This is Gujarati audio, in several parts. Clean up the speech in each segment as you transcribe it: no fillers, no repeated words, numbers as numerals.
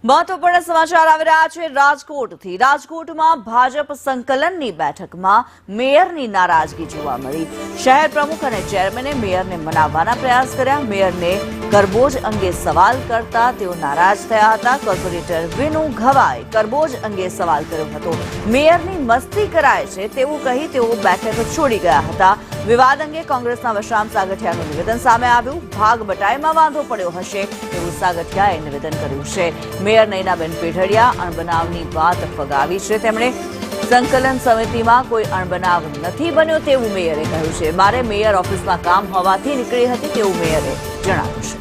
મહત્વપૂર્ણ સમાચાર આવી રહ્યા છે રાજકોટથી। રાજકોટમાં ભાજપ સંકલનની બેઠકમાં મેયરની નારાજગી જોવા મળી। શહેર પ્રમુખ અને ચેરમેને મેયરને મનાવવાના પ્રયાસ કર્યા। મેયરને કરબોજ અંગે સવાલ કરતા તેઓ નારાજ થયા હતા। કોર્પોરેટર વિનુ ઘવાએ કરબોજ અંગે સવાલ કર્યો હતો। મેયરની મસ્તી કરાય છે તેવું કહી તેઓ બેઠક છોડી ગયા હતા। વિવાદ અંગે કોંગ્રેસના વશરામ સાગઠિયાનું નિવેદન સામે આવ્યું। ભાગ બટાઈમાં વાંધો પડ્યો હશે તેવું સાગઠિયાએ નિવેદન કર્યું છે। મેયર નયનાબેન પેઢડિયા અણબનાવની વાત ફગાવી છે। તેમણે સંકલન સમિતિમાં કોઈ અણબનાવ નથી બન્યો તેવું મેયરે કહ્યું છે। મારે મેયર ઓફિસમાં કામ હોવાથી નીકળી હતી તેવું મેયરે જણાવ્યું છે।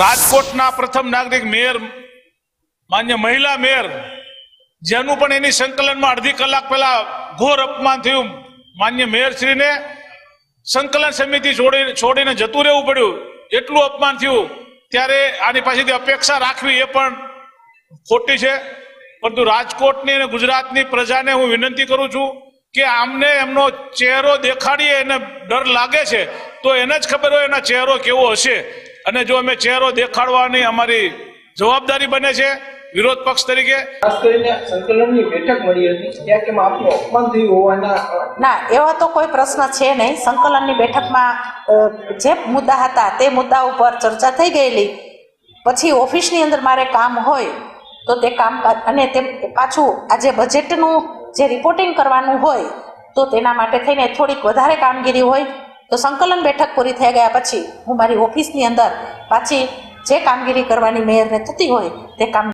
રાજકોટના પ્રથમ નાગરિક મેયર માન્ય મહિલા મેયર જેનું પણ એની સંકલનમાં અડધી કલાક પહેલા ઘોર અપમાન થયું। માન્ય મેયરશ્રીને સંકલન સમિતિ છોડીને જતું રહેવું પડ્યું, એટલું અપમાન થયું। ત્યારે આની પાસેથી અપેક્ષા રાખવી એ પણ ખોટી છે। પરંતુ રાજકોટની અને ગુજરાતની પ્રજાને હું વિનંતી કરું છું કે આમને એમનો ચહેરો દેખાડીએ એને ડર લાગે છે તો એને જ ખબર હોય એના ચહેરો કેવો હશે। અને જો અમે ચહેરો દેખાડવાની અમારી જવાબદારી બને છે વિરોધ પક્ષ તરીકે। ખાસ કરીને સંકલનની બેઠક મળી હતી ત્યાં કે આપનું અપમાન થયું હોવાના ના, એવો તો કોઈ પ્રશ્ન છે નહીં। સંકલનની બેઠકમાં જે મુદ્દા હતા તે મુદ્દા ઉપર ચર્ચા થઈ ગયેલી। પછી ઓફિસની અંદર મારે કામ હોય તો તે કામ અને તે પાછું આજે બજેટનું જે રિપોર્ટિંગ કરવાનું હોય તો તેના માટે થઈને થોડીક વધારે કામગીરી હોય તો સંકલન બેઠક પૂરી થઈ ગયા પછી હું મારી ઓફિસની અંદર પાછી જે કામગીરી કરવાની મેયરને થતી હોય તે કામ